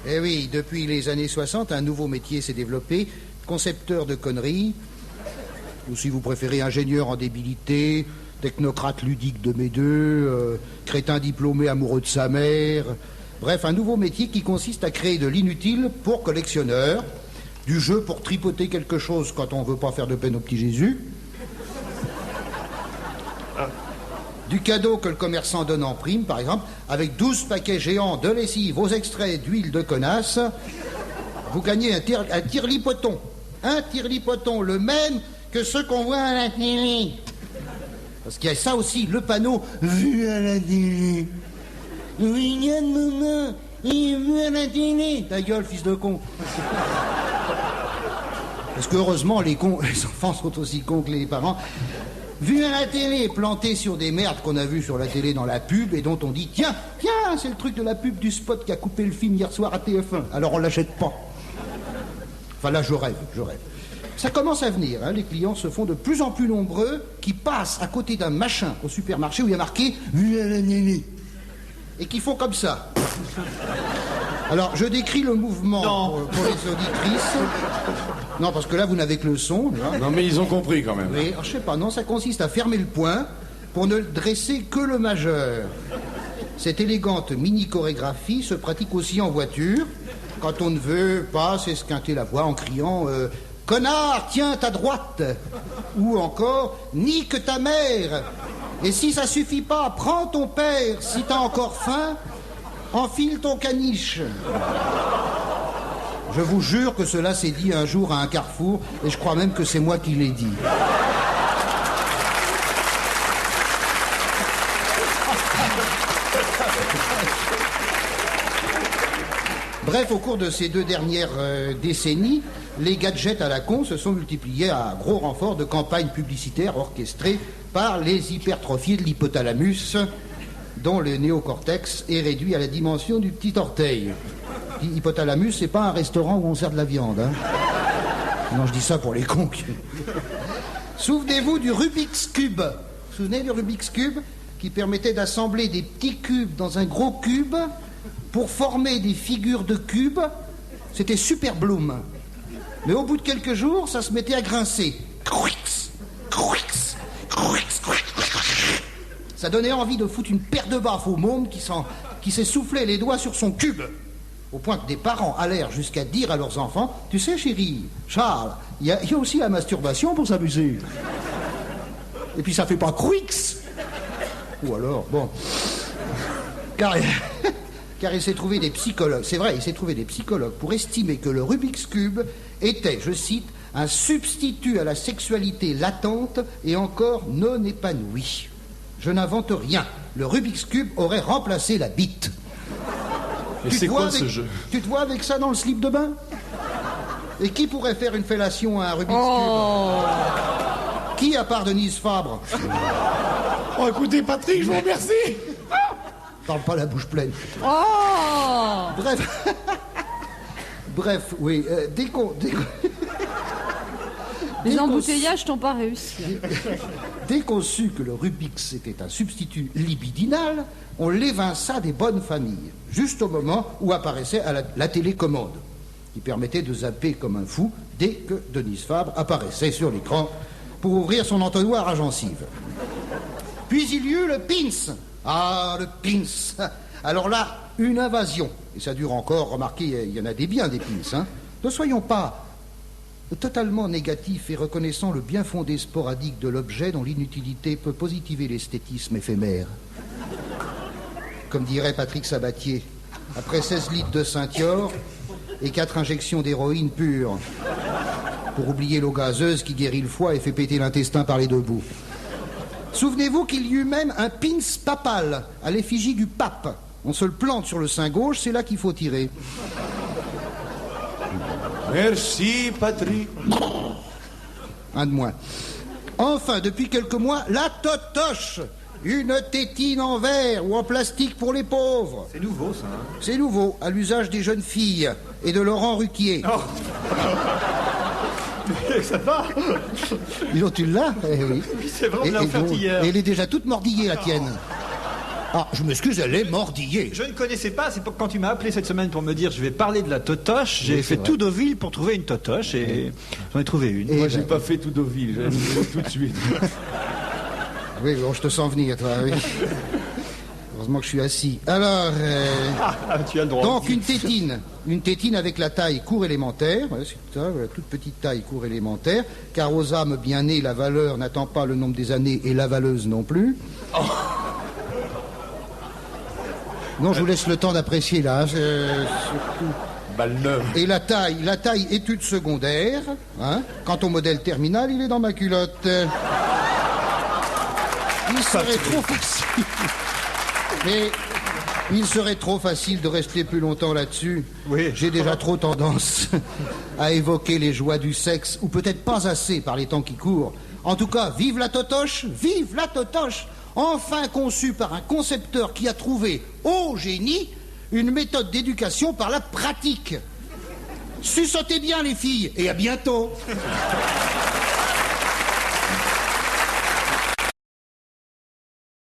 Eh oui, depuis les années 60, un nouveau métier s'est développé, concepteur de conneries, ou si vous préférez, ingénieur en débilité, technocrate ludique de mes deux, crétin diplômé amoureux de sa mère. Bref, un nouveau métier qui consiste à créer de l'inutile pour collectionneurs, du jeu pour tripoter quelque chose quand on veut pas faire de peine au petit Jésus, du cadeau que le commerçant donne en prime, par exemple, avec 12 paquets géants de lessive aux extraits d'huile de connasse, vous gagnez un tire-lipoton. Un tire-lipoton, le même que ceux qu'on voit à la télé. Parce qu'il y a ça aussi, le panneau « Vu à la télé ». Regarde maman, il est vu à la télé. Ta gueule, fils de con. Parce que heureusement, les enfants sont aussi cons que les parents. Vu à la télé, planté sur des merdes qu'on a vues sur la télé dans la pub et dont on dit « Tiens, c'est le truc de la pub du spot qui a coupé le film hier soir à TF1. » Alors on l'achète pas. Enfin là, je rêve. Ça commence à venir, hein. Les clients se font de plus en plus nombreux qui passent à côté d'un machin au supermarché où il y a marqué « Vu à la télé » et qui font comme ça. Alors, je décris le mouvement pour les auditrices. Non, parce que là, vous n'avez que le son. Hein. Non, mais ils ont compris quand même. Oui, alors, je sais pas, non, ça consiste à fermer le poing pour ne dresser que le majeur. Cette élégante mini-chorégraphie se pratique aussi en voiture, quand on ne veut pas s'esquinter la voix en criant « Connard, tiens ta droite !» ou encore « Nique ta mère !» Et si ça suffit pas, prends ton père, si t'as encore faim, enfile ton caniche. Je vous jure que cela s'est dit un jour à un carrefour, et je crois même que c'est moi qui l'ai dit. Bref, au cours de ces 2 dernières décennies, les gadgets à la con se sont multipliés à gros renfort de campagnes publicitaires orchestrées par les hypertrophiés de l'hypothalamus, dont le néocortex est réduit à la dimension du petit orteil. Hypothalamus, c'est pas un restaurant où on sert de la viande, hein. Non, je dis ça pour les cons. Souvenez-vous du Rubik's Cube. Vous vous souvenez du Rubik's Cube qui permettait d'assembler des petits cubes dans un gros cube pour former des figures de cubes? C'était super bloom. Mais au bout de quelques jours, ça se mettait à grincer. Ça donnait envie de foutre une paire de baffes au môme qui s'essoufflait les doigts sur son cube. Au point que des parents allèrent jusqu'à dire à leurs enfants « Tu sais, chérie, Charles, il y a aussi la masturbation pour s'amuser. Et puis ça fait pas Quix !» Ou alors, bon... Car il s'est trouvé des psychologues, c'est vrai, il s'est trouvé des psychologues pour estimer que le Rubik's Cube était, je cite, un substitut à la sexualité latente et encore non épanouie. Je n'invente rien. Le Rubik's Cube aurait remplacé la bite. Mais c'est quoi ce jeu? Tu te vois avec ça dans le slip de bain? Et qui pourrait faire une fellation à un Rubik's Cube? Qui, à part Denise Fabre? Oh, écoutez, Patrick, je vous remercie. Parle pas la bouche pleine. Bref, oui, Les embouteillages t'ont pas réussi. Dès qu'on sut que le Rubik's était un substitut libidinal, on l'évinça des bonnes familles, juste au moment où apparaissait la télécommande, qui permettait de zapper comme un fou dès que Denise Fabre apparaissait sur l'écran pour ouvrir son entonnoir à gencives. Puis il y eut le Pins. Ah, le Pins. Alors là, une invasion. Et ça dure encore, remarquez, il y en a des biens, des Pins. Hein. Ne soyons pas totalement négatifs et reconnaissant le bien fondé sporadique de l'objet dont l'inutilité peut positiver l'esthétisme éphémère. Comme dirait Patrick Sabatier, après 16 litres de Saint-Yor et 4 injections d'héroïne pure, pour oublier l'eau gazeuse qui guérit le foie et fait péter l'intestin par les deux bouts. Souvenez-vous qu'il y eut même un pins papal à l'effigie du pape. On se le plante sur le sein gauche, c'est là qu'il faut tirer. Merci, Patrick. Un de moins. Enfin, depuis quelques mois, la totoche. Une tétine en verre ou en plastique pour les pauvres. C'est nouveau, ça. Hein. C'est nouveau, à l'usage des jeunes filles et de Laurent Ruquier. Oh. Ça va. Dis donc, tu l'as? Eh oui. C'est vrai, on l'a offert hier. Et elle est déjà toute mordillée, la tienne. Ah, je m'excuse, elle est mordillée. Je ne connaissais pas, c'est quand tu m'as appelé cette semaine pour me dire je vais parler de la totoche, j'ai fait tout Deauville pour trouver une totoche et j'en ai trouvé une. Moi, j'ai pas fait tout Deauville, j'ai trouvé tout de suite. Oui, bon, je te sens venir, toi, oui. Heureusement que je suis assis. Alors, tu as le droit. donc une tétine avec la taille court élémentaire, ouais, c'est ça, la toute petite taille court élémentaire, car aux âmes bien nées, la valeur n'attend pas le nombre des années et la valeuse non plus. Non, je vous laisse le temps d'apprécier là. Surtout. Balle neuve. Et la taille étude secondaire. Hein. Quant au modèle terminal, il est dans ma culotte. Il serait trop facile. Mais il serait trop facile de rester plus longtemps là-dessus. Oui. J'ai déjà trop tendance à évoquer les joies du sexe, ou peut-être pas assez par les temps qui courent. En tout cas, vive la totoche, vive la totoche, enfin conçue par un concepteur qui a trouvé, au génie, une méthode d'éducation par la pratique. Suçotez bien les filles, et à bientôt.